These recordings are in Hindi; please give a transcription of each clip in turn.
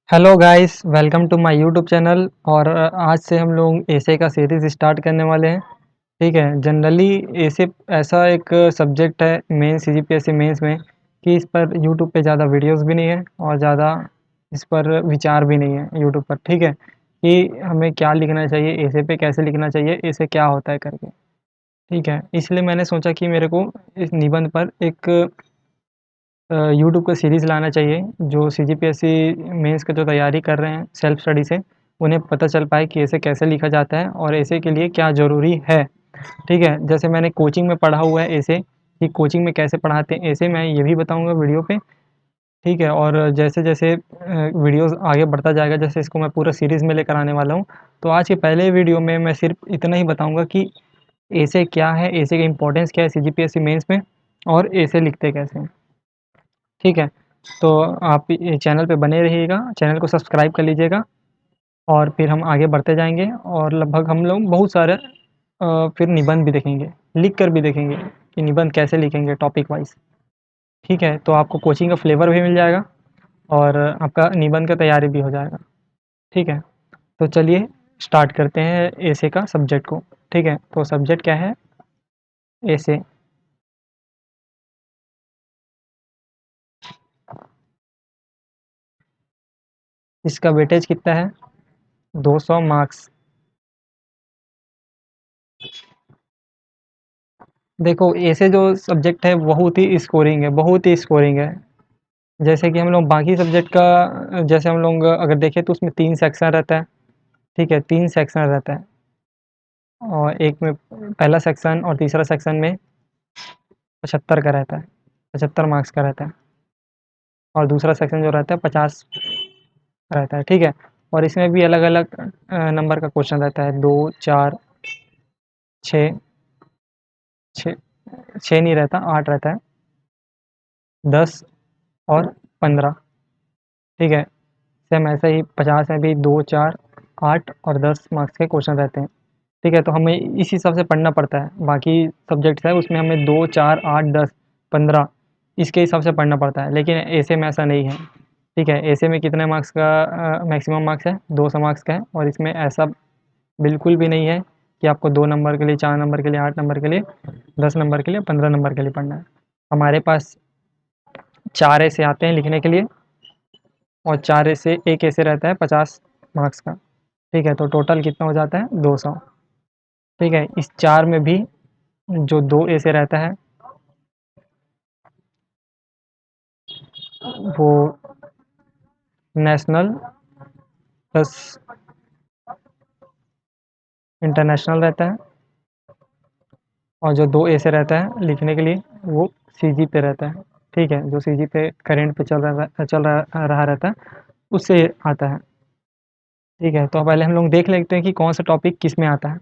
Hello guys, welcome to my YouTube channel. और आज से हम लोग एसे का सीरीज़ स्टार्ट करने वाले हैं। ठीक है। जनरली एसे ऐसा एक सब्जेक्ट है मेन सीजीपीएससी मेंस में कि इस पर यूट्यूब पे ज़्यादा वीडियोस भी नहीं है और ज़्यादा इस पर विचार भी नहीं है यूट्यूब पर। ठीक है, कि हमें क्या लिखना चाहिए, एसे पे कैसे लिखना चाहिए, एसे क्या होता है करके। ठीक है, इसलिए मैंने सोचा कि मेरे को इस निबंध पर एक यूट्यूब का सीरीज़ लाना चाहिए, जो सीजीपीएससी मेंस का जो तैयारी कर रहे हैं सेल्फ स्टडी से, उन्हें पता चल पाए कि ऐसे कैसे लिखा जाता है और ऐसे के लिए क्या ज़रूरी है। ठीक है, जैसे मैंने कोचिंग में पढ़ा हुआ है ऐसे, कि कोचिंग में कैसे पढ़ाते हैं ऐसे, मैं ये भी बताऊँगा वीडियो पे। ठीक है, और जैसे-जैसे वीडियोज़ आगे बढ़ता जाएगा, जैसे इसको मैं पूरा सीरीज़ में लेकर आने वाला हूँ, तो आज के पहले वीडियो में मैं सिर्फ़ इतना ही बताऊँगा कि ऐसे क्या है, ऐसे का इम्पोर्टेंस क्या है सीजीपीएससी मेंस में और ऐसे लिखते कैसे हैं। ठीक है, तो आप ये चैनल पे बने रहिएगा, चैनल को सब्सक्राइब कर लीजिएगा और फिर हम आगे बढ़ते जाएँगे और लगभग हम लोग बहुत सारे फिर निबंध भी देखेंगे, लिख कर भी देखेंगे कि निबंध कैसे लिखेंगे टॉपिक वाइज़। ठीक है, तो आपको कोचिंग का फ्लेवर भी मिल जाएगा और आपका निबंध का तैयारी भी हो जाएगा। ठीक है, तो चलिए स्टार्ट करते हैं एसे का सब्जेक्ट को। ठीक है, तो सब्जेक्ट क्या है? एसे। इसका वेटेज कितना है? 200 मार्क्स। देखो, ऐसे जो सब्जेक्ट है बहुत ही स्कोरिंग है, बहुत ही स्कोरिंग है। जैसे कि हम लोग बाकी सब्जेक्ट का जैसे हम लोग अगर देखें तो उसमें 3 सेक्शन रहता है। ठीक है, 3 सेक्शन रहता है और एक में पहला सेक्शन और तीसरा सेक्शन में 75 का रहता है, 75 मार्क्स का रहता है और दूसरा सेक्शन जो रहता है 50 रहता है। ठीक है, और इसमें भी अलग-अलग नंबर का क्वेश्चन रहता है, 2, 4, 6, 6 6 नहीं रहता, 8 रहता है, 10 और 15। ठीक है, सेम ऐसे ही 50 में भी 2, 4, 8 और 10 मार्क्स के क्वेश्चन रहते हैं। ठीक है, तो हमें इस हिसाब से पढ़ना पड़ता है। बाकी सब्जेक्ट्स है उसमें हमें 2, 4, 8, 10, 15 इसके हिसाब से पढ़ना पड़ता है, लेकिन ऐसे में ऐसा नहीं है। ठीक है, ऐसे में कितने मार्क्स का मैक्सिमम मार्क्स है? 200 मार्क्स का है और इसमें ऐसा बिल्कुल भी नहीं है कि आपको 2 नंबर के लिए, 4 नंबर के लिए, 8 नंबर के लिए, 10 नंबर के लिए, 15 नंबर के लिए पढ़ना है। हमारे पास 4 ऐसे आते हैं लिखने के लिए और 4 ऐसे, 1 ऐसे रहता है 50 मार्क्स का। ठीक है, तो टोटल कितना हो जाता है? 200। ठीक है, इस 4 में भी जो 2 ऐसे रहता है वो नेशनल प्लस इंटरनेशनल रहता है और जो 2 ऐसे रहता है लिखने के लिए वो सीजी पे रहता है। ठीक है, जो सीजी पे करंट पे चल रहा रहता है उससे आता है। ठीक है, तो पहले हम लोग देख लेते हैं कि कौन सा टॉपिक किस में आता है।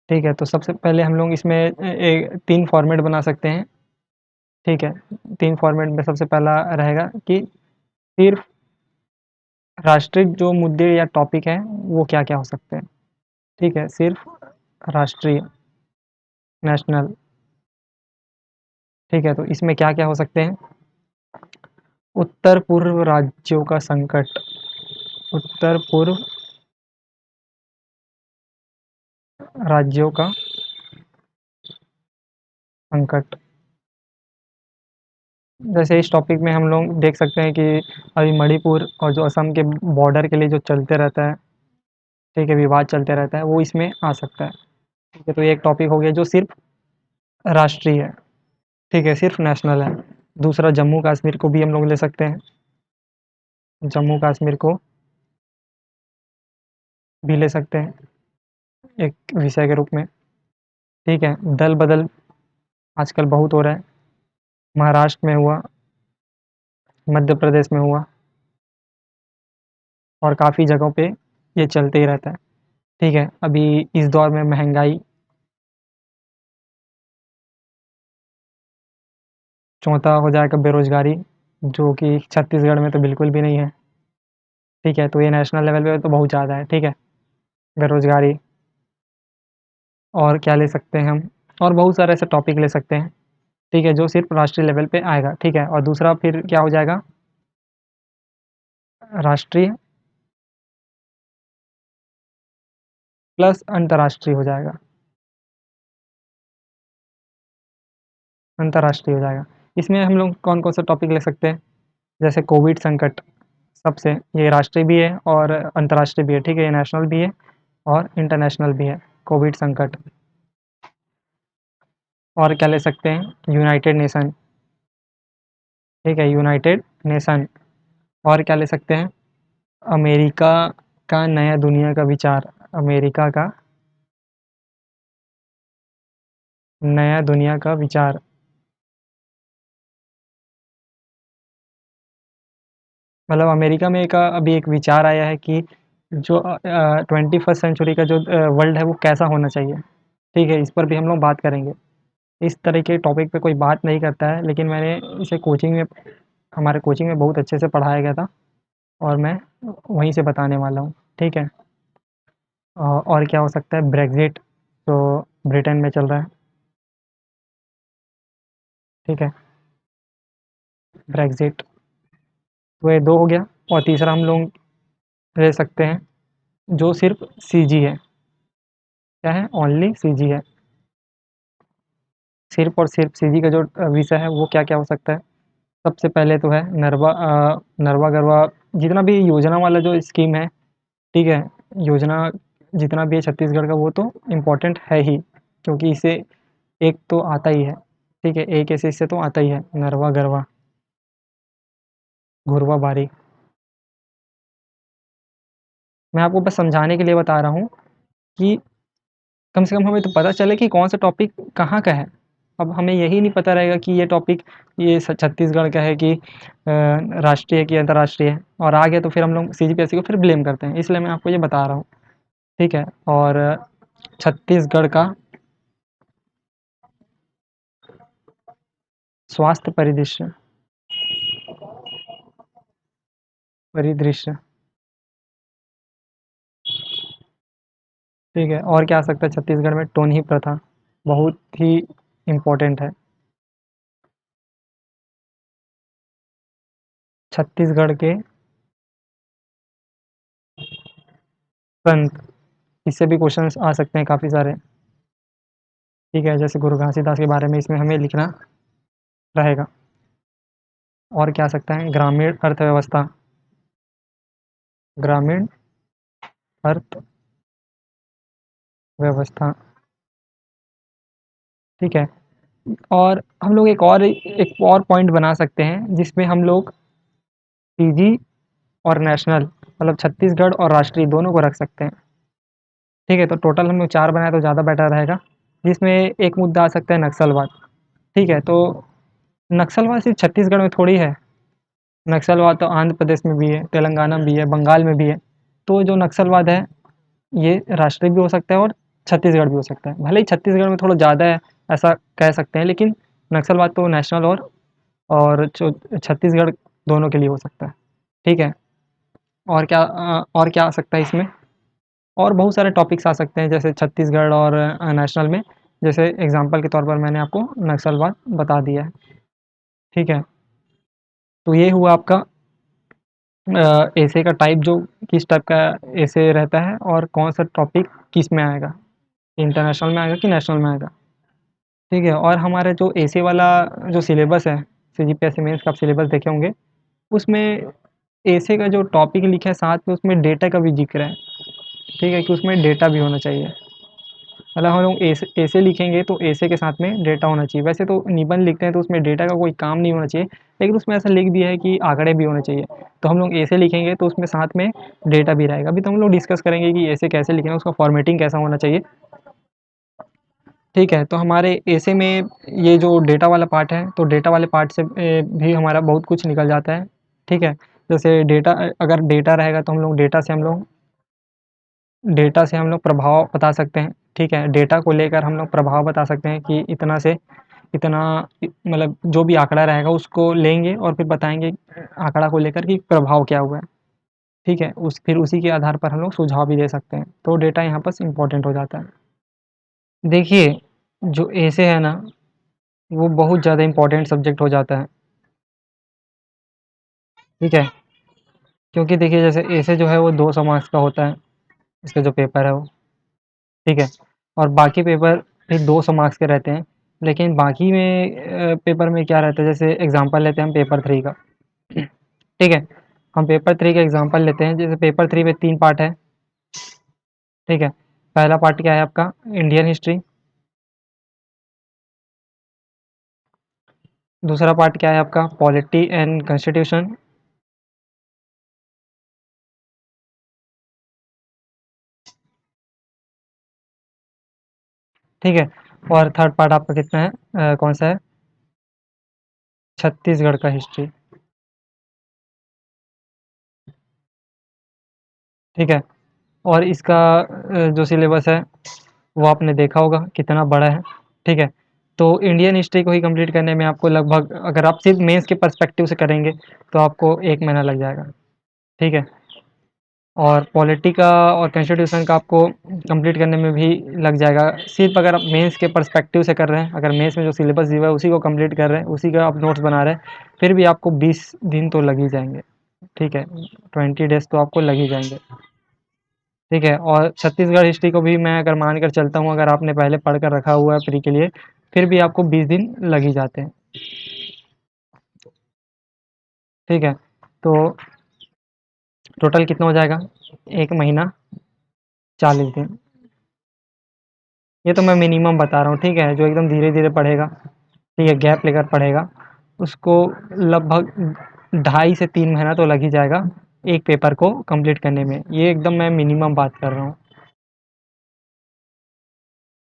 ठीक है, तो सबसे पहले हम लोग इसमें 3 फॉर्मेट बना सकते हैं। ठीक है, 3 फॉर्मेट में सबसे पहला रहेगा कि सिर्फ़ राष्ट्रीय जो मुद्दे या टॉपिक हैं वो क्या-क्या हो सकते हैं। ठीक है, सिर्फ़ राष्ट्रीय, नेशनल। ठीक है, तो इसमें क्या-क्या हो सकते हैं? उत्तर-पूर्व राज्यों का संकट, उत्तर-पूर्व राज्यों का संकट। जैसे इस टॉपिक में हम लोग देख सकते हैं कि अभी मणिपुर और जो असम के बॉर्डर के लिए जो चलते रहता है, ठीक है, विवाद चलते रहता है, वो इसमें आ सकता है। ठीक है, तो ये एक टॉपिक हो गया जो सिर्फ़ राष्ट्रीय है। ठीक है, सिर्फ़ नेशनल है। दूसरा जम्मू-कश्मीर को भी हम लोग ले सकते हैं, जम्मू-कश्मीर को भी ले सकते हैं एक विषय के रूप में। ठीक है, दल-बदल आजकल बहुत हो रहा है, महाराष्ट्र में हुआ, मध्य प्रदेश में हुआ और काफ़ी जगहों पे ये चलते ही रहता है। ठीक है, अभी इस दौर में महँगाई, चौथा हो जाएगा बेरोज़गारी, जो कि छत्तीसगढ़ में तो बिल्कुल भी नहीं है। ठीक है, तो ये नेशनल लेवल पे तो बहुत ज़्यादा है। ठीक है, बेरोज़गारी। और क्या ले सकते हैं हम? और बहुत सारे ऐसे टॉपिक ले सकते हैं। ठीक है, जो सिर्फ़ राष्ट्रीय लेवल पे आएगा। ठीक है, और दूसरा फिर क्या हो जाएगा? राष्ट्रीय प्लस अंतर्राष्ट्रीय हो जाएगा, अंतर्राष्ट्रीय हो जाएगा। इसमें हम लोग कौन-कौन सा टॉपिक ले सकते हैं? जैसे कोविड संकट, सबसे ये राष्ट्रीय भी है और अंतर्राष्ट्रीय भी है, ठीक है? ये नेशनल भी है और इंटरनेशनल भी है, कोविड संकट। और क्या ले सकते हैं? यूनाइटेड नेशन, ठीक है? United nation. और क्या ले सकते हैं? अमेरिका का नया दुनिया का विचार, अमेरिका का नया दुनिया का विचार। मतलब अमेरिका में अभी एक विचार आया है कि जो 21st सेंचुरी का जो वर्ल्ड है वो कैसा होना चाहिए, ठीक है? इस पर भी हम लोग बात करेंगे। इस तरह के टॉपिक पे कोई बात नहीं करता है, लेकिन मैंने इसे कोचिंग में, हमारे कोचिंग में बहुत अच्छे से पढ़ाया गया था और मैं वहीं से बताने वाला हूँ, ठीक है? और क्या हो सकता है? ब्रेग्ज़िट, जो ब्रिटेन में चल रहा है, ठीक है? ब्रेग्ज़िट, तो ये 2 हो गया। और तीसरा हम लोग ले सकते हैं, जो सिर्फ़ सीजी है। क्या है? ओनली सीजी है। सिर्फ़ और सिर्फ़ सीजी का जो विषय है वो क्या-क्या हो सकता है? सबसे पहले तो है नरवा-गरवा, जितना भी योजना वाला जो स्कीम है, ठीक है? योजना जितना भी है छत्तीसगढ़ का, वो तो इम्पोर्टेंट है ही, क्योंकि इसे एक तो आता ही है, ठीक है? एक ऐसे इससे तो आता ही है, नरवा-गरवा, घुरवा-बारी। मैं आपको बस समझाने के लिए बता रहा हूँ कि कम से कम हमें तो पता चले कि कौन-सा टॉपिक कहाँ का है। अब हमें यही नहीं पता रहेगा कि ये टॉपिक ये छत्तीसगढ़ का है कि राष्ट्रीय है कि अंतर्राष्ट्रीय है, और आ गया तो फिर हम लोग सीजीपीएससी को फिर ब्लेम करते हैं। इसलिए मैं आपको ये बता रहा हूँ, ठीक है? और छत्तीसगढ़ का स्वास्थ्य परिदृश्य, ठीक है? और क्या आ सकता है छत्तीसगढ़ में? टोनही प्रथा, बहुत ही इम्पोर्टेंट है। छत्तीसगढ़ के संत, इससे भी क्वेश्चंस आ सकते हैं काफ़ी सारे, ठीक है? जैसे गुरु घासीदास के बारे में इसमें हमें लिखना रहेगा। और क्या आ सकता है? ग्रामीण अर्थव्यवस्था, ग्रामीण अर्थव्यवस्था, ठीक है? और हम लोग एक और पॉइंट बना सकते हैं जिसमें हम लोग पीजी और नेशनल, मतलब छत्तीसगढ़ और राष्ट्रीय दोनों को रख सकते हैं, ठीक है? तो टोटल हम लोग 4 बनाए तो ज़्यादा बेटर रहेगा। जिसमें एक मुद्दा आ सकता है नक्सलवाद, ठीक है? तो नक्सलवाद सिर्फ़ छत्तीसगढ़ में थोड़ी है, नक्सलवाद तो आंध्र प्रदेश में भी है, तेलंगाना में भी है, बंगाल में भी है। तो जो नक्सलवाद है, ये राष्ट्रीय भी हो सकता है और छत्तीसगढ़ भी हो सकता है। भले ही छत्तीसगढ़ में थोड़ा ज़्यादा है, ऐसा कह सकते हैं, लेकिन नक्सलवाद तो नेशनल और जो छत्तीसगढ़ दोनों के लिए हो सकता है, ठीक है? और क्या आ सकता है इसमें? और बहुत सारे टॉपिक्स आ सकते हैं जैसे छत्तीसगढ़ और नेशनल में, जैसे एग्ज़ाम्पल के तौर पर मैंने आपको नक्सलवाद बता दिया है, ठीक है? तो ये हुआ आपका एसे का टाइप, जो किस टाइप का एसे रहता है और कौन-सा टॉपिक किस में आएगा, इंटरनेशनल में आएगा कि नेशनल में आएगा, ठीक है? और हमारे जो एसे वाला जो सिलेबस है, सीजीपीएससी मेंस का आप सिलेबस देखे होंगे, उसमें एसे का जो टॉपिक लिखा है साथ में उसमें डेटा का भी ज़िक्र है, ठीक है? कि उसमें डेटा भी होना चाहिए। मतलब हम लोग ऐसे लिखेंगे तो ऐसे के साथ में डेटा होना चाहिए। वैसे तो निबंध लिखते हैं तो उसमें डेटा का कोई काम नहीं होना चाहिए, लेकिन उसमें ऐसा लिख दिया है कि आंकड़े भी होने चाहिए। तो हम लोग ऐसे लिखेंगे तो उसमें साथ में डेटा भी रहेगा। अभी तो हम लोग डिस्कस करेंगे कि ऐसे कैसे लिखना है, उसका फॉर्मेटिंग कैसा होना चाहिए, ठीक है? तो हमारे ऐसे में ये जो डेटा वाला पार्ट है, तो डेटा वाले पार्ट से भी हमारा बहुत कुछ निकल जाता है, ठीक है? जैसे अगर डेटा रहेगा तो डेटा से हम लोग प्रभाव बता सकते हैं, ठीक है? डेटा को लेकर हम लोग प्रभाव बता सकते हैं कि इतना से इतना मतलब जो भी आंकड़ा रहेगा उसको लेंगे और फिर बताएँगे आंकड़ा को लेकर कि प्रभाव क्या हुआ है, ठीक है? फिर उसी के आधार पर हम लोग सुझाव भी दे सकते हैं। तो डेटा यहाँ पर इम्पोर्टेंट हो जाता है। देखिए, जो ऐसे है ना, वो बहुत ज़्यादा इम्पोर्टेंट सब्जेक्ट हो जाता है, ठीक है? क्योंकि देखिए जैसे ऐसे जो है वो 200 मार्क्स का होता है, इसका जो पेपर है वो। ठीक है? और बाकी पेपर भी 200 मार्क्स के रहते हैं, लेकिन बाकी में पेपर में क्या रहता है, जैसे एग्ज़ाम्पल लेते हैं हम पेपर 3 का, ठीक है? हम पेपर 3 का एग्ज़ाम्पल लेते हैं, जैसे पेपर 3 में 3 पार्ट है, ठीक है? पहला पार्ट क्या है आपका, इंडियन हिस्ट्री, दूसरा पार्ट क्या है आपका, पॉलिटी एंड कॉन्स्टिट्यूशन, ठीक है? और थर्ड पार्ट आपका कितना है, कौन-सा है? छत्तीसगढ़ का हिस्ट्री, ठीक है? और इसका जो सिलेबस है वो आपने देखा होगा कितना बड़ा है, ठीक है? तो इंडियन हिस्ट्री को ही कंप्लीट करने में आपको लगभग, अगर आप सिर्फ मेंस के पर्सपेक्टिव से करेंगे तो आपको 1 महीना लग जाएगा, ठीक है? और पॉलिटी का और कॉन्स्टिट्यूशन का आपको कंप्लीट करने में भी लग जाएगा, सिर्फ अगर आप मेंस के पर्सपेक्टिव से कर रहे हैं, अगर मेंस में जो सिलेबस दिया हुआ है उसी को कंप्लीट कर रहे हैं, उसी का आप नोट्स बना रहे हैं, फिर भी आपको 20 दिन तो लग ही जाएंगे, ठीक है? 20 डेज़ तो आपको लग ही जाएंगे, ठीक है? और छत्तीसगढ़ हिस्ट्री को भी मैं अगर मान कर चलता हूँ, अगर आपने पहले पढ़ कर रखा हुआ है प्री के लिए, फिर भी आपको 20 दिन लग ही जाते हैं, ठीक है? तो टोटल कितना हो जाएगा, 1 महीना 40 दिन। ये तो मैं मिनिमम बता रहा हूँ, ठीक है? जो एकदम धीरे-धीरे पढ़ेगा, ठीक है, गैप लेकर पढ़ेगा, उसको लगभग 2.5 से 3 महीना तो लग ही जाएगा, एक पेपर को कंप्लीट करने में। ये एकदम मैं मिनिमम बात कर रहा हूँ,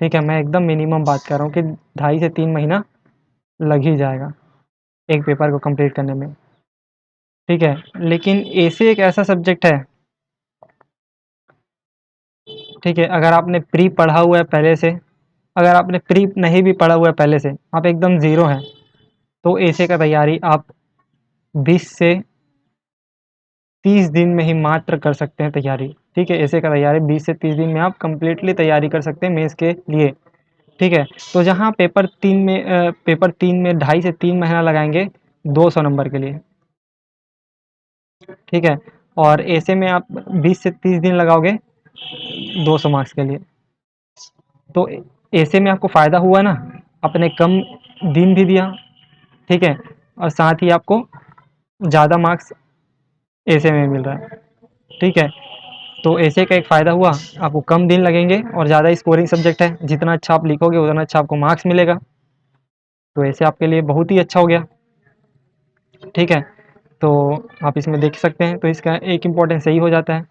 ठीक है? मैं एकदम मिनिमम बात कर रहा हूँ कि 2.5 से 3 महीना लग ही जाएगा, एक पेपर को कंप्लीट करने में, ठीक है? लेकिन ऐसे एक ऐसा सब्जेक्ट है, ठीक है? अगर आपने प्री पढ़ा हुआ है पहले से, अगर आपने प्री नहीं भी पढ़ा हुआ है पहले से, आप एकदम ज़ीरो हैं, तो ऐसे का तैयारी आप 20 से 30 दिन में ही मात्र कर सकते हैं तैयारी, ठीक है? ऐसे का तैयारी 20 से 30 दिन में आप कंप्लीटली तैयारी कर सकते हैं मेंस के लिए, ठीक है? तो जहाँ पेपर 3 में 2.5 से 3 महीना लगाएँगे 200 नंबर के लिए, ठीक है? और ऐसे में आप 20 से 30 दिन लगाओगे 200 मार्क्स के लिए। तो ऐसे में आपको फ़ायदा हुआ ना, आपने कम दिन भी दिया, ठीक है? और साथ ही आपको ज़्यादा मार्क्स ऐसे में मिल रहा है, ठीक है? तो ऐसे का एक फ़ायदा हुआ, आपको कम दिन लगेंगे और ज़्यादा स्कोरिंग सब्जेक्ट है, जितना अच्छा आप लिखोगे उतना अच्छा आपको मार्क्स मिलेगा, तो ऐसे आपके लिए बहुत ही अच्छा हो गया, ठीक है? तो आप इसमें देख सकते हैं, तो इसका एक इम्पोर्टेंस यही हो जाता है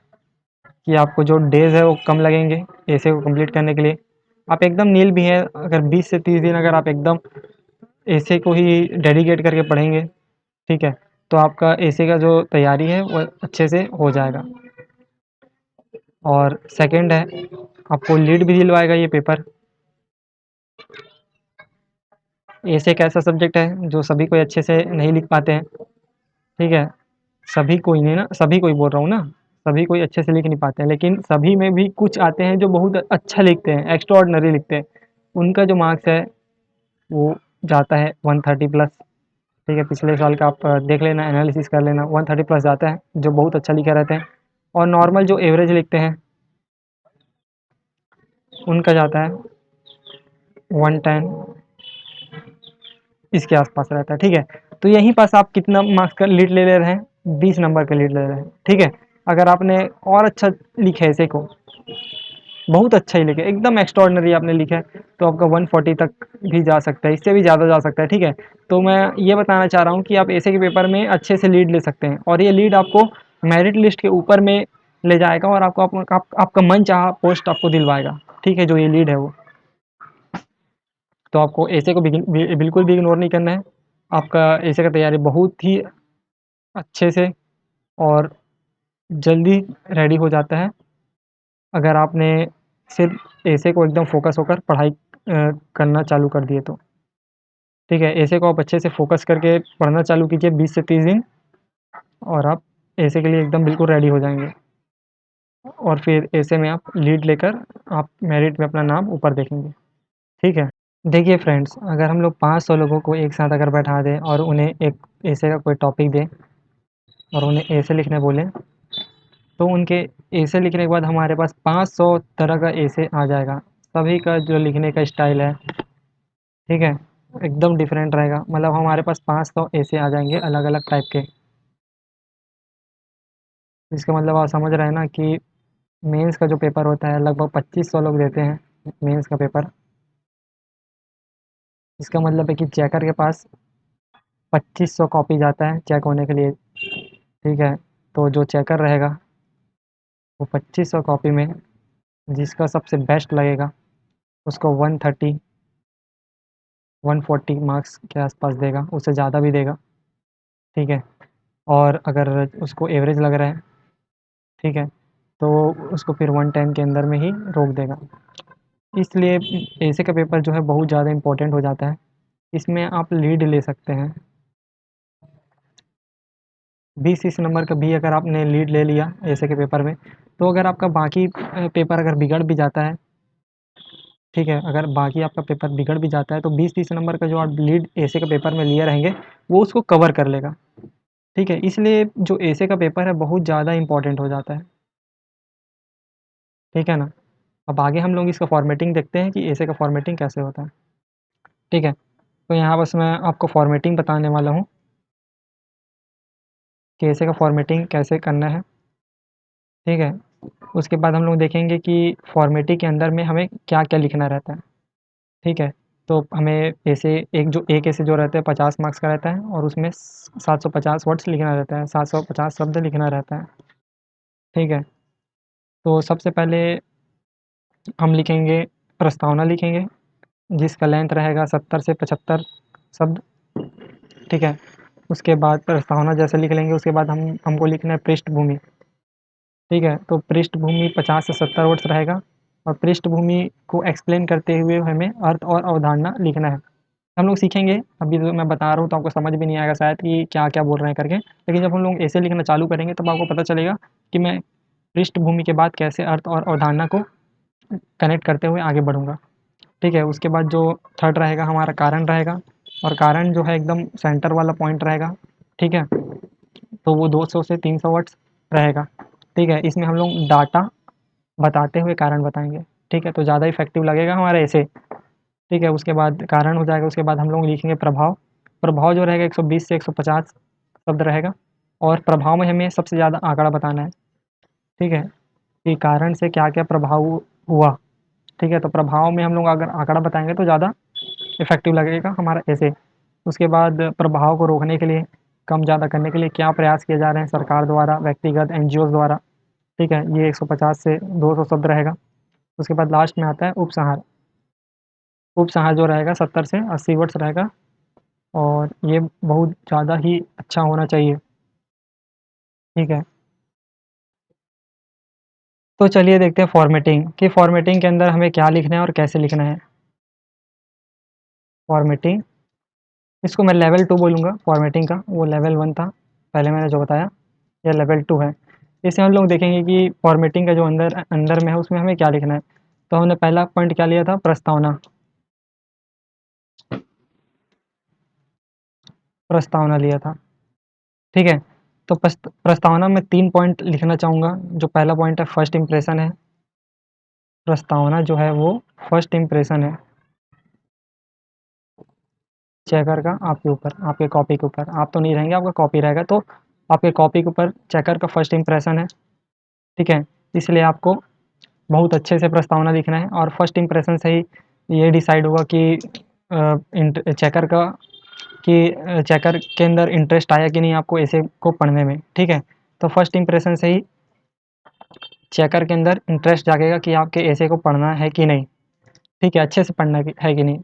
कि आपको जो डेज़ है वो कम लगेंगे ऐसे को कंप्लीट करने के लिए। आप एकदम नील भी हैं, अगर 20 से 30 दिन अगर आप एकदम ऐसे को ही डेडिकेट करके पढ़ेंगे, ठीक है? तो आपका ऐसे का जो तैयारी है वो अच्छे से हो जाएगा। और सेकंड है, आपको लीड भी दिलवाएगा ये पेपर। ऐसे एक ऐसा सब्जेक्ट है जो सभी कोई अच्छे से नहीं लिख पाते हैं, ठीक है? सभी कोई नहीं ना, सभी कोई बोल रहा हूँ ना, सभी कोई अच्छे से लिख नहीं पाते हैं, लेकिन सभी में भी कुछ आते हैं जो बहुत अच्छा लिखते हैं, एक्स्ट्राऑर्डिनरी लिखते हैं। उनका जो मार्क्स है वो जाता है 130 प्लस, ठीक है? पिछले साल का आप देख लेना, एनालिसिस कर लेना, 130 प्लस जाता है, जो बहुत अच्छा लिखे रहते हैं। और नॉर्मल जो एवरेज लिखते हैं, उनका जाता है 110, इसके आसपास रहता है, ठीक है? तो यहीं पास आप कितना मार्क्स का लीड ले ले रहे हैं, 20 नंबर का लीड ले रहे हैं, ठीक है? अगर आपने और अच्छा लिखा है इसे को, बहुत अच्छा ही लिखा है, एकदम एक्स्ट्राऑर्डिनरी आपने लिखा है, तो आपका 140 तक भी जा सकता है, इससे भी ज़्यादा जा सकता है, ठीक है? तो मैं ये बताना चाह रहा हूँ कि आप ऐसे के पेपर में अच्छे से लीड ले सकते हैं, और ये लीड आपको मेरिट लिस्ट के ऊपर में ले जाएगा, और आपको आपका मन चाहा पोस्ट आपको दिलवाएगा, ठीक है? जो ये लीड है वो, तो आपको ऐसे को बिल्कुल भी इग्नोर नहीं करना है। आपका ऐसे का तैयारी बहुत ही अच्छे से और जल्दी रेडी हो जाता है, अगर आपने सिर्फ ऐसे को एकदम फ़ोकस होकर पढ़ाई करना चालू कर दिए तो। ठीक है? ऐसे को आप अच्छे से फ़ोकस करके पढ़ना चालू कीजिए 20 से 30 दिन, और आप ऐसे के लिए एकदम बिल्कुल रेडी हो जाएँगे, और फिर ऐसे में आप लीड लेकर आप मेरिट में अपना नाम ऊपर देखेंगे। ठीक है? देखिए फ्रेंड्स, अगर हम लोग 500 लोगों को एक साथ अगर बैठा दें और उन्हें एक ऐसे का कोई टॉपिक दें और उन्हें ऐसे लिखने बोलें, तो उनके ऐसे लिखने के बाद हमारे पास 500 तरह का ऐसे आ जाएगा। सभी का जो लिखने का स्टाइल है, ठीक है, एकदम डिफरेंट रहेगा। मतलब हमारे पास 500 ऐसे आ जाएंगे अलग अलग टाइप के। इसका मतलब आप समझ रहे हैं ना कि मेंस का जो पेपर होता है लगभग 2500 लोग देते हैं मेंस का पेपर। इसका मतलब है कि चेकर के पास 2500 कॉपी जाता है चेक होने के लिए, ठीक है। तो जो चेकर रहेगा वो 2500 कॉपी में जिसका सबसे बेस्ट लगेगा उसको 130 140 मार्क्स के आसपास देगा, उससे ज़्यादा भी देगा, ठीक है। और अगर उसको एवरेज लग रहा है, ठीक है, तो उसको फिर 110 के अंदर में ही रोक देगा। इसलिए ऐसे का पेपर जो है बहुत ज़्यादा इम्पोर्टेंट हो जाता है। इसमें आप लीड ले सकते हैं। 20-30 नंबर का भी अगर आपने लीड ले लिया ऐसे के पेपर में, तो अगर आपका बाकी पेपर अगर बिगड़ भी जाता है, ठीक है, अगर बाकी आपका पेपर बिगड़ भी जाता है तो 20-30 नंबर का जो आप लीड ऐसे का पेपर में लिए रहेंगे वो उसको कवर कर लेगा, ठीक है। इसलिए जो ऐसे का पेपर है बहुत ज़्यादा इंपॉर्टेंट हो जाता है, ठीक है ना। अब आगे हम लोग इसका फॉर्मेटिंग देखते हैं कि ऐसे का फॉर्मेटिंग कैसे होता है, ठीक है। तो यहाँ बस मैं आपको फॉर्मेटिंग बताने वाला हूँ कि ऐसे का फॉर्मेटिंग कैसे करना है, ठीक है। उसके बाद हम लोग देखेंगे कि फॉर्मेटिंग के अंदर में हमें क्या क्या लिखना रहता है, ठीक है। तो हमें ऐसे एक ऐसे जो रहता है 50 मार्क्स का रहता है और उसमें 750 वर्ड्स लिखना रहता है, 750 शब्द लिखना रहता है, ठीक है। तो सबसे पहले हम लिखेंगे, प्रस्तावना लिखेंगे जिसका लेंथ रहेगा 70 से 75 शब्द, ठीक है। उसके बाद प्रस्तावना जैसे लिख लेंगे उसके बाद हमको लिखना है पृष्ठभूमि, ठीक है। तो पृष्ठभूमि 50 से 70 वर्ड्स रहेगा और पृष्ठभूमि को एक्सप्लेन करते हुए हमें अर्थ और अवधारणा लिखना है। हम लोग सीखेंगे, अभी तो मैं बता रहा हूँ तो आपको समझ भी नहीं आएगा शायद कि क्या क्या बोल रहे हैं करके, लेकिन जब हम लोग ऐसे लिखना चालू करेंगे तब आपको पता चलेगा कि मैं पृष्ठभूमि के बाद कैसे अर्थ और अवधारणा को कनेक्ट करते हुए आगे बढ़ूँगा, ठीक है। उसके बाद जो थर्ड रहेगा हमारा कारण रहेगा, और कारण जो है एकदम सेंटर वाला पॉइंट रहेगा, ठीक है। तो वो 200 से 300 वर्ड्स रहेगा, ठीक है। इसमें हम लोग डाटा बताते हुए कारण बताएंगे, ठीक है, तो ज़्यादा इफेक्टिव लगेगा हमारे ऐसे, ठीक है। उसके बाद कारण हो जाएगा, उसके बाद हम लोग लिखेंगे प्रभाव। प्रभाव जो रहेगा 120 से 150 शब्द रहेगा, और प्रभाव में हमें सबसे ज़्यादा आंकड़ा बताना है, ठीक है, कि कारण से क्या क्या प्रभाव हुआ, ठीक है। तो प्रभाव में हम लोग अगर आंकड़ा बताएंगे तो ज़्यादा इफेक्टिव लगेगा हमारा ऐसे। उसके बाद प्रभाव को रोकने के लिए, कम ज़्यादा करने के लिए क्या प्रयास किए जा रहे हैं सरकार द्वारा, व्यक्तिगत एनजीओ द्वारा, ठीक है, ये 150 से 200 शब्द रहेगा। उसके बाद लास्ट में आता है उपसंहार। उपसंहार जो रहेगा 70 से 80 वर्ड्स रहेगा, और ये बहुत ज़्यादा ही अच्छा होना चाहिए, ठीक है। तो चलिए देखते हैं फॉर्मेटिंग कि फॉर्मेटिंग के अंदर हमें क्या लिखना है और कैसे लिखना है। फॉर्मेटिंग, इसको मैं लेवल 2 बोलूँगा फॉर्मेटिंग का, वो लेवल 1 था पहले मैंने जो बताया, ये लेवल 2 है। इससे हम लोग देखेंगे कि फॉर्मेटिंग का जो अंदर अंदर में है उसमें हमें क्या लिखना है। तो हमने पहला पॉइंट क्या लिया था, प्रस्तावना। प्रस्तावना लिया था, ठीक है। तो प्रस्तावना में 3 पॉइंट लिखना चाहूँगा। जो पहला पॉइंट है फर्स्ट इंप्रेशन है। प्रस्तावना जो है वो फर्स्ट इंप्रेशन है चेकर का आपके ऊपर, आपके कॉपी के ऊपर। आप तो नहीं रहेंगे, आपका कॉपी रहेगा, तो आपके कॉपी के ऊपर चेकर का फर्स्ट इंप्रेशन है, ठीक है। इसलिए आपको बहुत अच्छे से प्रस्तावना लिखना है, और फर्स्ट इंप्रेशन से ही ये डिसाइड होगा कि चेकर का कि चेकर के अंदर इंटरेस्ट आया कि नहीं आपको ऐसे को पढ़ने में, ठीक है। तो फर्स्ट इंप्रेशन से ही चेकर के अंदर इंटरेस्ट जागेगा कि आपके ऐसे को पढ़ना है कि नहीं, ठीक है, अच्छे से पढ़ना है कि नहीं,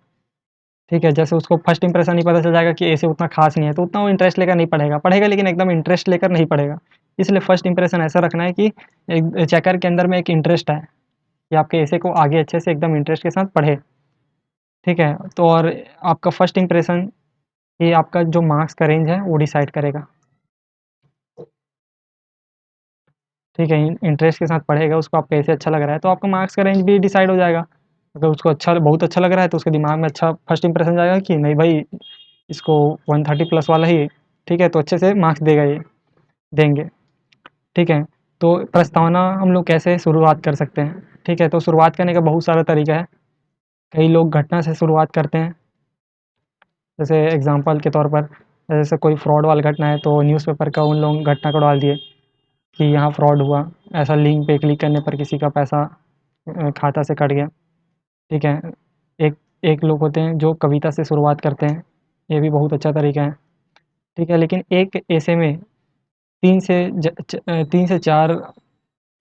ठीक है। जैसे उसको फर्स्ट इंप्रेशन ही पता चल जाएगा कि ऐसे उतना खास नहीं है, तो उतना वो इंटरेस्ट लेकर नहीं पढ़ेगा, पढ़ेगा लेकिन एकदम इंटरेस्ट लेकर नहीं पढ़ेगा। इसलिए फर्स्ट इंप्रेशन ऐसा रखना है कि एक चेकर के अंदर में एक इंटरेस्ट है कि आपके ऐसे को आगे अच्छे से एकदम इंटरेस्ट के साथ पढ़े, ठीक है। तो और आपका फर्स्ट इंप्रेशन ये आपका जो मार्क्स का रेंज है वो डिसाइड करेगा, ठीक है। इंटरेस्ट के साथ पढ़ेगा, उसको आप कैसे अच्छा लग रहा है तो आपका मार्क्स का रेंज भी डिसाइड हो जाएगा। अगर उसको अच्छा बहुत अच्छा लग रहा है तो उसके दिमाग में अच्छा फर्स्ट इंप्रेशन जाएगा कि नहीं भाई, इसको 130 प्लस वाला ही, ठीक है, तो अच्छे से मार्क्स देगा ये, देंगे, ठीक है। तो प्रस्तावना हम लोग कैसे शुरुआत कर सकते हैं, ठीक है? तो शुरुआत करने का बहुत सारा तरीका है। कई लोग घटना से शुरुआत करते हैं, जैसे एग्ज़ाम्पल के तौर पर जैसे कोई फ्रॉड वाली घटना है तो न्यूज़पेपर का उन लोग घटना को डाल दिए कि यहाँ फ्रॉड हुआ, ऐसा लिंक पे क्लिक करने पर किसी का पैसा खाता से कट गया, ठीक है? एक एक लोग होते हैं जो कविता से शुरुआत करते हैं, ये भी बहुत अच्छा तरीका है, ठीक है? लेकिन एक ऐसे में 3 से 4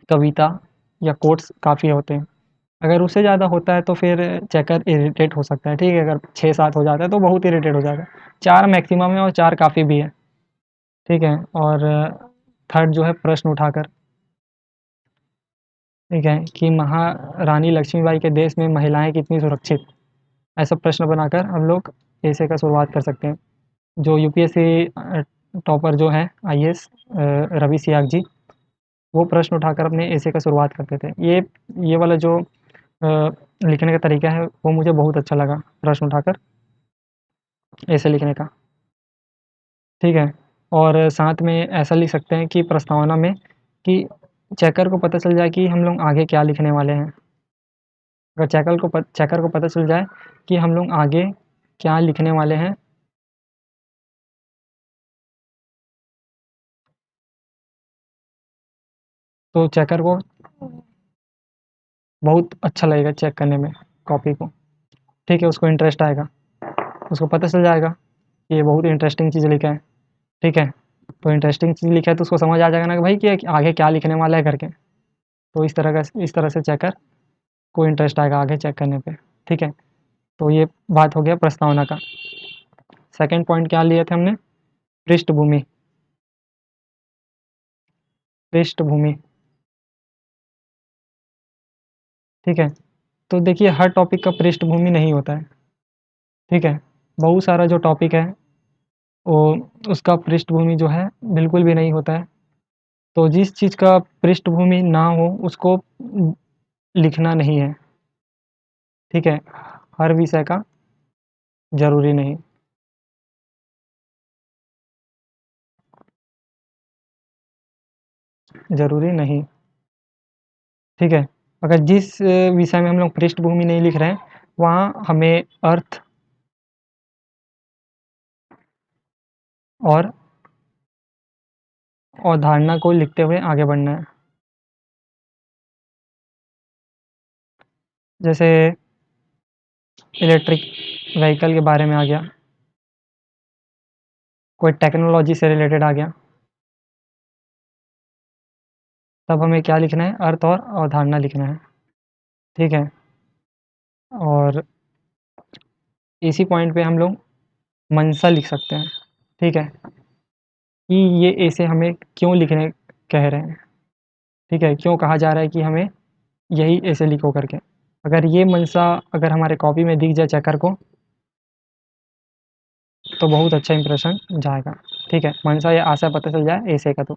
कविता या कोट्स काफ़ी होते हैं। अगर उससे ज़्यादा होता है तो फिर चेकर इरिटेट हो सकता है, ठीक है? अगर 6-7 हो जाता है तो बहुत इरिटेट हो जाएगा। 4 मैक्सिमम है और 4 काफ़ी भी है, ठीक है? और थर्ड जो है प्रश्न उठाकर, ठीक है? कि महारानी लक्ष्मीबाई के देश में महिलाएँ कितनी सुरक्षित? ऐसा प्रश्न बनाकर हम लोग ऐसे का शुरुआत कर सकते हैं। जो यूपीएससी टॉपर जो हैं आईएएस रवि सियाग जी, वो प्रश्न उठाकर अपने ऐसे का शुरुआत करते थे। ये वाला जो लिखने का तरीका है वो मुझे बहुत अच्छा लगा, प्रश्न उठाकर ऐसे लिखने का, ठीक है? और साथ में ऐसा लिख सकते हैं कि प्रस्तावना में कि चेकर को पता चल जाए कि हम लोग आगे क्या लिखने वाले हैं। अगर चेकर को पता चल जाए कि हम लोग आगे क्या लिखने वाले हैं, तो चेकर को बहुत अच्छा लगेगा चेक करने में कॉपी को, ठीक है? उसको इंटरेस्ट आएगा, उसको पता चल जाएगा कि ये बहुत इंटरेस्टिंग चीज़ लिखा है, ठीक है? तो इंटरेस्टिंग चीज़ लिखा है तो उसको समझ आ जाएगा ना कि भाई कि आगे क्या लिखने वाला है करके। तो इस तरह से चेकर को इंटरेस्ट आएगा आगे चेक करने पे, ठीक है? तो ये बात हो गया प्रस्तावना का। सेकंड पॉइंट क्या लिए थे हमने? पृष्ठभूमि, पृष्ठभूमि, ठीक है? तो देखिए हर टॉपिक का पृष्ठभूमि नहीं होता है, ठीक है? बहुत सारा जो टॉपिक है वो उसका पृष्ठभूमि जो है बिल्कुल भी नहीं होता है। तो जिस चीज़ का पृष्ठभूमि ना हो उसको लिखना नहीं है, ठीक है? हर विषय का ज़रूरी नहीं, ज़रूरी नहीं, ठीक है? अगर जिस विषय में हम लोग पृष्ठभूमि नहीं लिख रहे हैं, वहाँ हमें अर्थ और अवधारणा को लिखते हुए आगे बढ़ना है। जैसे इलेक्ट्रिक व्हीकल के बारे में आ गया, कोई टेक्नोलॉजी से रिलेटेड आ गया, तब हमें क्या लिखना है? अर्थ और अवधारणा लिखना है, ठीक है? और इसी पॉइंट पे हम लोग मंशा लिख सकते हैं, ठीक है? कि ये ऐसे हमें क्यों लिखने कह रहे हैं, ठीक है? क्यों कहा जा रहा है कि हमें यही ऐसे लिखो करके। अगर ये मंशा अगर हमारे कॉपी में दिख जाए चेकर को, तो बहुत अच्छा इंप्रेशन जाएगा, ठीक है? मंशा या आशय पता चल जाए ऐसे का तो,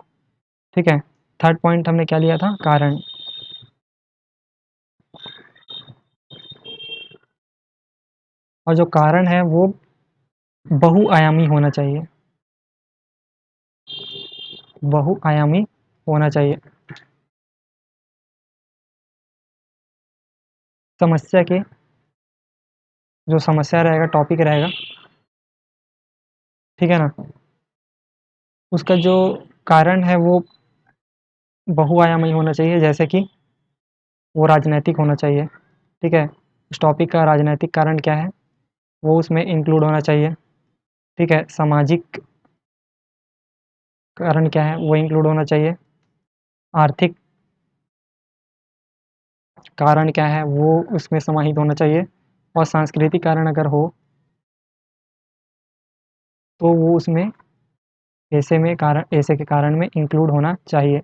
ठीक है? थर्ड पॉइंट हमने क्या लिया था? कारण। और जो कारण है वो बहुआयामी होना चाहिए, बहुआयामी होना चाहिए। समस्या के जो समस्या रहेगा, टॉपिक रहेगा, ठीक है ना? उसका जो कारण है वो बहुआयामी होना चाहिए, जैसे कि वो राजनैतिक होना चाहिए, ठीक है? उस टॉपिक का राजनैतिक कारण क्या है, वो उसमें इंक्लूड होना चाहिए, ठीक है? सामाजिक कारण क्या है, वो इंक्लूड होना चाहिए। आर्थिक कारण क्या है, वो उसमें समाहित होना चाहिए। और सांस्कृतिक कारण अगर हो, तो वो उसमें ऐसे के कारण में इंक्लूड होना चाहिए,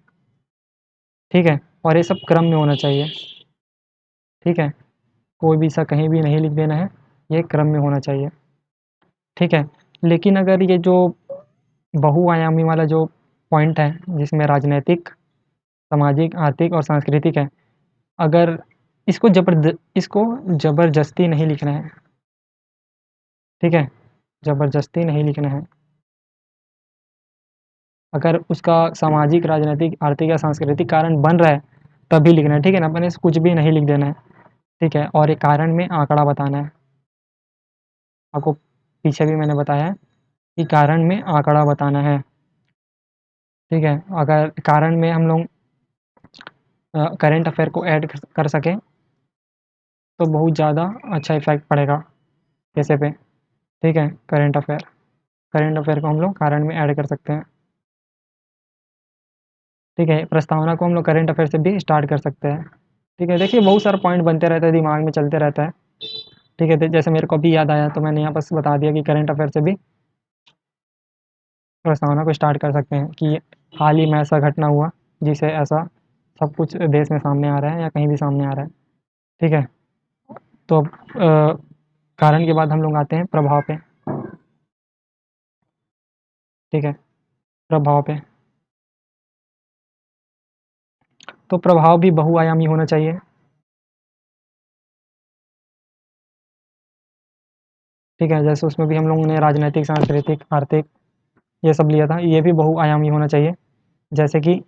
ठीक है? और ये सब क्रम में होना चाहिए, ठीक है? कोई भी सा कहीं भी नहीं लिख देना है, ये क्रम में होना चाहिए, ठीक है? लेकिन अगर ये जो बहुआयामी वाला जो पॉइंट है, जिसमें राजनैतिक, सामाजिक, आर्थिक और सांस्कृतिक है, अगर इसको ज़बरदस्ती नहीं लिखना है, ठीक है? ज़बरदस्ती नहीं लिखना है। अगर उसका सामाजिक, राजनीतिक, आर्थिक या सांस्कृतिक कारण बन रहा है, तभी लिखना है, ठीक है ना? मैंने कुछ भी नहीं लिख देना है, ठीक है? और एक कारण में आंकड़ा बताना है। आपको पीछे भी मैंने बताया है कि कारण में आंकड़ा बताना है, ठीक है? अगर कारण में हम लोग करंट अफेयर को ऐड कर सकें, तो बहुत ज़्यादा अच्छा इफ़ेक्ट पड़ेगा पैसे पे, ठीक है? करंट अफेयर को हम लोग कारण में ऐड कर सकते हैं, ठीक है? प्रस्तावना को हम लोग करंट अफेयर से भी स्टार्ट कर सकते हैं, ठीक है? देखिए बहुत सारा पॉइंट बनते रहता है, दिमाग में चलते रहता है, ठीक है? तो जैसे मेरे को अभी याद आया तो मैंने यहाँ बस बता दिया कि करंट अफेयर से भी प्रस्तावना को स्टार्ट कर सकते हैं कि हाल ही में ऐसा घटना हुआ जिसे ऐसा सब कुछ देश में सामने आ रहा है या कहीं भी सामने आ रहा है, ठीक है? तो अब कारण के बाद हम लोग आते हैं प्रभाव पे, ठीक है? प्रभाव पे, तो प्रभाव भी बहुआयामी होना चाहिए, ठीक है? जैसे उसमें भी हम लोगों ने राजनैतिक, सांस्कृतिक, आर्थिक ये सब लिया था, ये भी बहुआयामी होना चाहिए। जैसे कि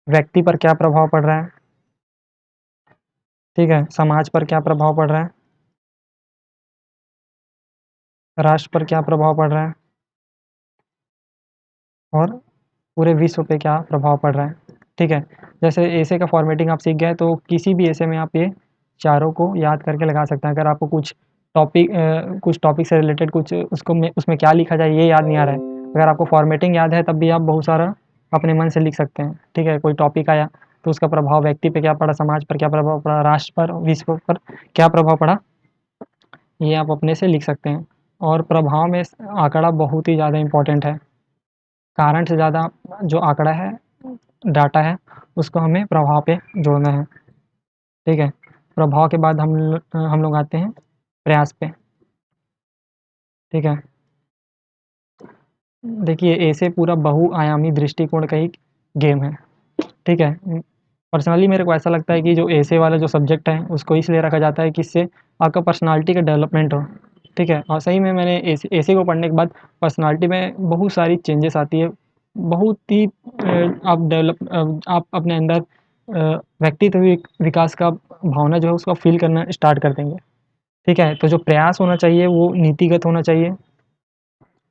व्यक्ति पर क्या प्रभाव पड़ रहा है, ठीक है? समाज पर क्या प्रभाव पड़ रहा है, राष्ट्र पर क्या प्रभाव पड़ रहा है और पूरे विश्व पे क्या प्रभाव पड़ रहा है, ठीक है? जैसे एसे का फॉर्मेटिंग आप सीख गए तो किसी भी एसे में आप ये चारों को याद करके लगा सकते हैं। अगर आपको कुछ टॉपिक से रिलेटेड कुछ उसको में उसमें क्या लिखा जाए ये याद नहीं आ रहा है, अगर आपको फॉर्मेटिंग याद है तब भी आप बहुत सारा अपने मन से लिख सकते हैं, ठीक है? कोई टॉपिक आया तो उसका प्रभाव व्यक्ति पे क्या पड़ा, समाज पर क्या प्रभाव पड़ा, राष्ट्र पर, विश्व पर क्या प्रभाव पड़ा, ये आप अपने से लिख सकते हैं। और प्रभाव में आंकड़ा बहुत ही ज़्यादा इम्पोर्टेंट है। कारण से ज़्यादा जो आंकड़ा है, डाटा है, उसको हमें प्रभाव पे जोड़ना है, ठीक है? प्रभाव के बाद हम लोग आते हैं प्रयास पे, ठीक है? देखिए ऐसे पूरा बहुआयामी दृष्टिकोण का ही गेम है, ठीक है? पर्सनली मेरे को ऐसा लगता है कि जो ऐसे वाला जो सब्जेक्ट है उसको इसलिए रखा जाता है कि इससे आपका पर्सनालिटी का डेवलपमेंट हो, ठीक है? और सही में मैंने ऐसे को पढ़ने के बाद पर्सनालिटी में बहुत सारी चेंजेस आती है, बहुत ही आप अपने अंदर व्यक्तित्व विकास का भावना जो है उसको फील करना स्टार्ट कर देंगे, ठीक है? तो जो प्रयास होना चाहिए वो नीतिगत होना चाहिए,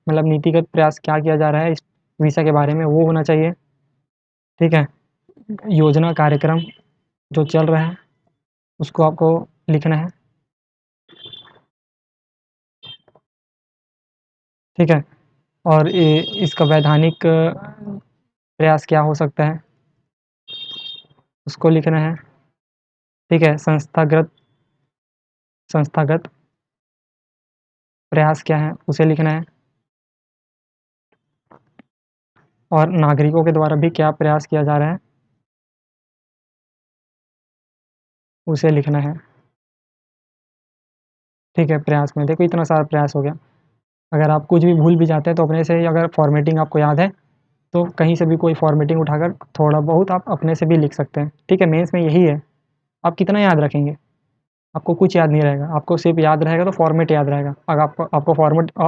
मतलब नीतिगत प्रयास क्या किया जा रहा है इस विषय के बारे में वो होना चाहिए, ठीक है? योजना कार्यक्रम जो चल रहा है उसको आपको लिखना है, ठीक है? और इसका वैधानिक प्रयास क्या हो सकता है उसको लिखना है, ठीक है? संस्थागत प्रयास क्या है उसे लिखना है और नागरिकों के द्वारा भी क्या प्रयास किया जा रहा है उसे लिखना है, ठीक है? प्रयास में देखो इतना सारा प्रयास हो गया। अगर आप कुछ भी भूल भी जाते हैं तो अपने से ही अगर फॉर्मेटिंग आपको याद है तो कहीं से भी कोई फॉर्मेटिंग उठाकर थोड़ा बहुत आप अपने से भी लिख सकते हैं, ठीक है? मेंस में यही है, आप कितना याद रखेंगे? आपको कुछ याद नहीं रहेगा, आपको सिर्फ याद रहेगा तो फॉर्मेट याद रहेगा। अगर आपको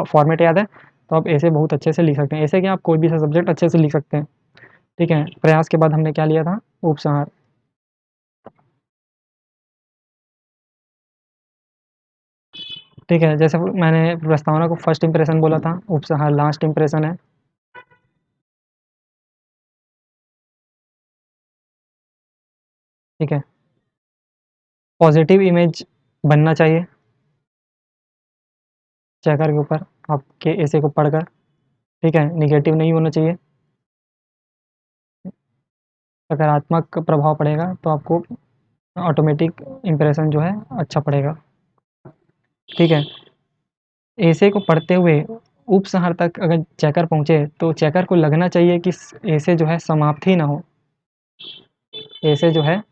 फॉर्मेट याद है तो आप ऐसे बहुत अच्छे से लिख सकते हैं, ऐसे कि आप कोई भी सा सब्जेक्ट अच्छे से लिख सकते हैं, ठीक है? प्रयास के बाद हमने क्या लिया था? उपसंहार, ठीक है? जैसे मैंने प्रस्तावना को फर्स्ट इंप्रेशन बोला था, उपसंहार लास्ट इंप्रेशन है, ठीक है? पॉजिटिव इमेज बनना चाहिए चेकर के ऊपर आपके ऐसे को पढ़कर, ठीक है? नेगेटिव नहीं होना चाहिए, सकारात्मक प्रभाव पड़ेगा तो आपको ऑटोमेटिक इम्प्रेशन जो है अच्छा पड़ेगा, ठीक है? ऐसे को पढ़ते हुए उपसंहार तक अगर चेकर पहुँचे तो चेकर को लगना चाहिए कि ऐसे जो है समाप्ति ना हो, ऐसे जो है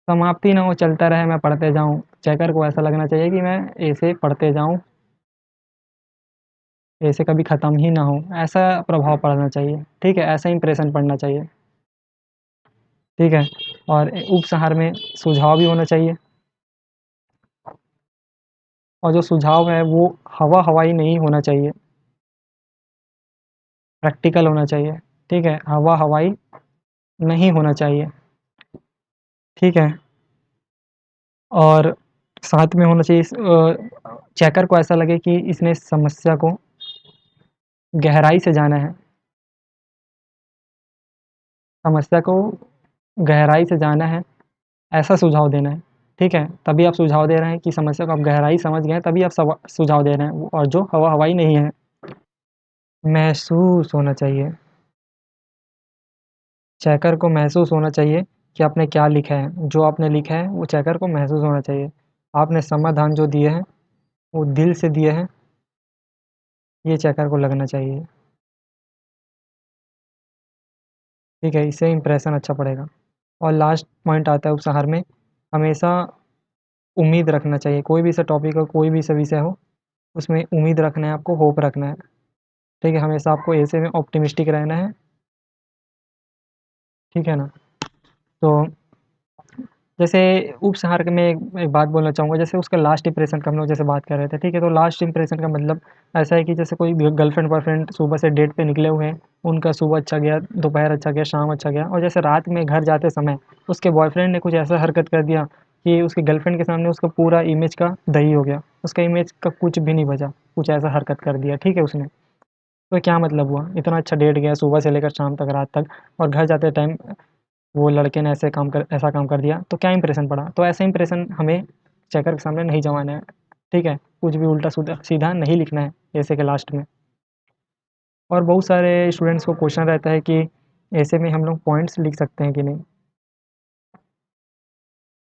समाप्ति ना हो, चलता रहे मैं पढ़ते जाऊँ। चेकर को ऐसा लगना चाहिए कि मैं ऐसे पढ़ते जाऊँ, ऐसे कभी ख़त्म ही ना हो, ऐसा प्रभाव पड़ना चाहिए, ठीक है? ऐसा इंप्रेशन पड़ना चाहिए, ठीक है? और उपसंहार में सुझाव भी होना चाहिए और जो सुझाव है वो हवा-हवाई नहीं होना चाहिए, प्रैक्टिकल होना चाहिए, ठीक है? हवा हवाई नहीं होना चाहिए, ठीक है? और साथ में होना चाहिए चेकर को ऐसा लगे कि इसने समस्या को गहराई से जाना है, समस्या को गहराई से जाना है, ऐसा सुझाव देना है, ठीक है? तभी आप सुझाव दे रहे हैं कि समस्या को आप गहराई समझ गए हैं, तभी आप सुझाव दे रहे हैं और जो हवा हवाई नहीं है। महसूस होना चाहिए, चेकर को महसूस होना चाहिए कि आपने क्या लिखा है, जो आपने लिखा है वो चेकर को महसूस होना चाहिए। आपने समाधान जो दिए हैं वो दिल से दिए हैं, ये चेकर को लगना चाहिए, ठीक है? इससे इंप्रेशन अच्छा पड़ेगा। और लास्ट पॉइंट आता है उपसंहार में, हमेशा उम्मीद रखना चाहिए, कोई भी सा टॉपिक हो, कोई भी सा विषय हो, उसमें उम्मीद रखना है आपको, होप रखना है, ठीक है? हमेशा आपको ऐसे में ऑप्टिमिस्टिक रहना है, ठीक है ना? तो जैसे उपसंहार के में एक बात बोलना चाहूँगा, जैसे उसका लास्ट इंप्रेशन का हम लोग जैसे बात कर रहे थे, ठीक है? तो लास्ट इंप्रेशन का मतलब ऐसा है कि जैसे कोई गर्लफ्रेंड बॉयफ्रेंड सुबह से डेट पे निकले हुए हैं, उनका सुबह अच्छा गया, दोपहर अच्छा गया, शाम अच्छा गया, और जैसे रात में घर जाते समय उसके बॉयफ्रेंड ने कुछ ऐसा हरकत कर दिया कि उसकी गर्लफ्रेंड के सामने उसका पूरा इमेज का दही हो गया, उसका इमेज का कुछ भी नहीं बचा, कुछ ऐसा हरकत कर दिया, ठीक है उसने। तो क्या मतलब हुआ? इतना अच्छा डेट गया सुबह से लेकर शाम तक, रात तक, और घर जाते टाइम वो लड़के ने ऐसा काम कर दिया, तो क्या इंप्रेशन पड़ा? तो ऐसा इंप्रेशन हमें चेकर के सामने नहीं जमाना है, ठीक है? कुछ भी उल्टा सीधा नहीं लिखना है ऐसे के लास्ट में। और बहुत सारे स्टूडेंट्स को क्वेश्चन रहता है कि ऐसे में हम लोग पॉइंट्स लिख सकते हैं कि नहीं?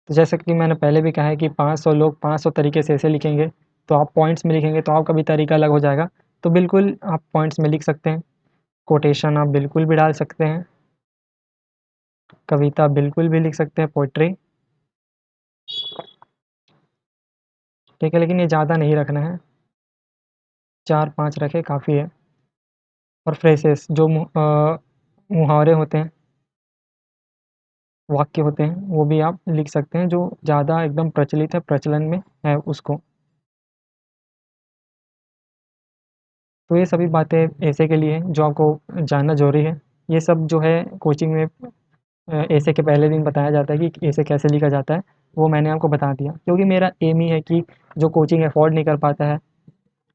तो जैसे कि मैंने पहले भी कहा है कि 500 लोग 500 तरीके से ऐसे लिखेंगे, तो आप पॉइंट्स में लिखेंगे तो आपका भी तरीका अलग हो जाएगा। तो बिल्कुल आप पॉइंट्स में लिख सकते हैं, कोटेशन आप बिल्कुल भी डाल सकते हैं, कविता बिल्कुल भी लिख सकते हैं, पोएट्री, ठीक है? लेकिन ये ज़्यादा नहीं रखना है, 4-5 रखें काफ़ी है। और फ्रेजेस जो मुहावरे होते हैं, वाक्य होते हैं, वो भी आप लिख सकते हैं, जो ज़्यादा एकदम प्रचलित है, प्रचलन में है उसको। तो ये सभी बातें ऐसे के लिए हैं जो आपको जानना ज़रूरी है। ये सब जो है कोचिंग में ऐसे के पहले दिन बताया जाता है कि ऐसे कैसे लिखा जाता है, वो मैंने आपको बता दिया। क्योंकि मेरा एम ही है कि जो कोचिंग अफ़ोर्ड नहीं कर पाता है,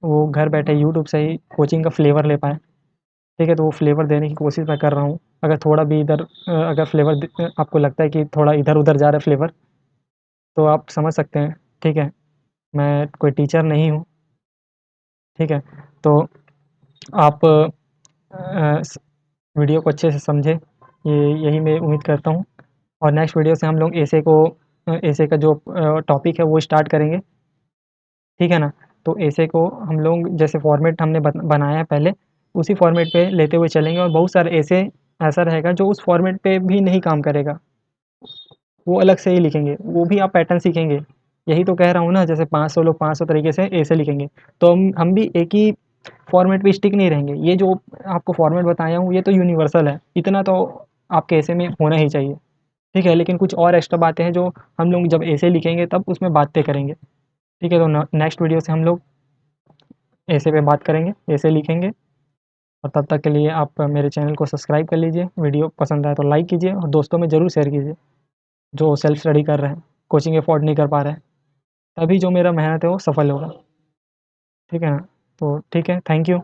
वो घर बैठे यूट्यूब से ही कोचिंग का फ्लेवर ले पाए। ठीक है, तो वो फ्लेवर देने की कोशिश मैं कर रहा हूँ। अगर थोड़ा भी इधर अगर फ्लेवर आपको लगता है कि थोड़ा इधर-उधर जा रहा है फ्लेवर, तो आप समझ सकते हैं, ठीक है? मैं कोई टीचर नहीं हूँ, ठीक है? तो आप स वीडियो को अच्छे से समझें, यही मैं उम्मीद करता हूँ। और नेक्स्ट वीडियो से हम लोग एसे का जो टॉपिक है वो स्टार्ट करेंगे, ठीक है ना? तो एसे को हम लोग जैसे फ़ॉर्मेट हमने बनाया है पहले, उसी फ़ॉर्मेट पे लेते हुए चलेंगे, और बहुत सारे एसे ऐसा रहेगा जो उस फ़ॉर्मेट पे भी नहीं काम करेगा। वो अलग से ही लिखेंगे, वो भी आप पैटर्न सीखेंगे। यही तो कह रहा हूँ ना, जैसे 500 लोग 500 तरीके से ऐसे लिखेंगे, तो हम भी एक ही फ़ॉर्मेट पे स्टिक नहीं रहेंगे। ये जो आपको फ़ॉर्मेट बताया हूँ, ये तो यूनिवर्सल है, इतना तो आपके ऐसे में होना ही चाहिए, ठीक है? लेकिन कुछ और एक्स्ट्रा बातें हैं जो हम लोग जब ऐसे लिखेंगे तब उसमें बातें करेंगे, ठीक है? तो न नेक्स्ट वीडियो से हम लोग ऐसे पे बात करेंगे, ऐसे लिखेंगे, और तब तक के लिए आप मेरे चैनल को सब्सक्राइब कर लीजिए, वीडियो पसंद आए तो लाइक कीजिए और दोस्तों में ज़रूर शेयर कीजिए, जो सेल्फ स्टडी कर रहे हैं, कोचिंग अफ़ोर्ड नहीं कर पा रहे हैं। तभी जो मेरा मेहनत है वो सफल होगा, ठीक है ना? तो ठीक है, थैंक यू।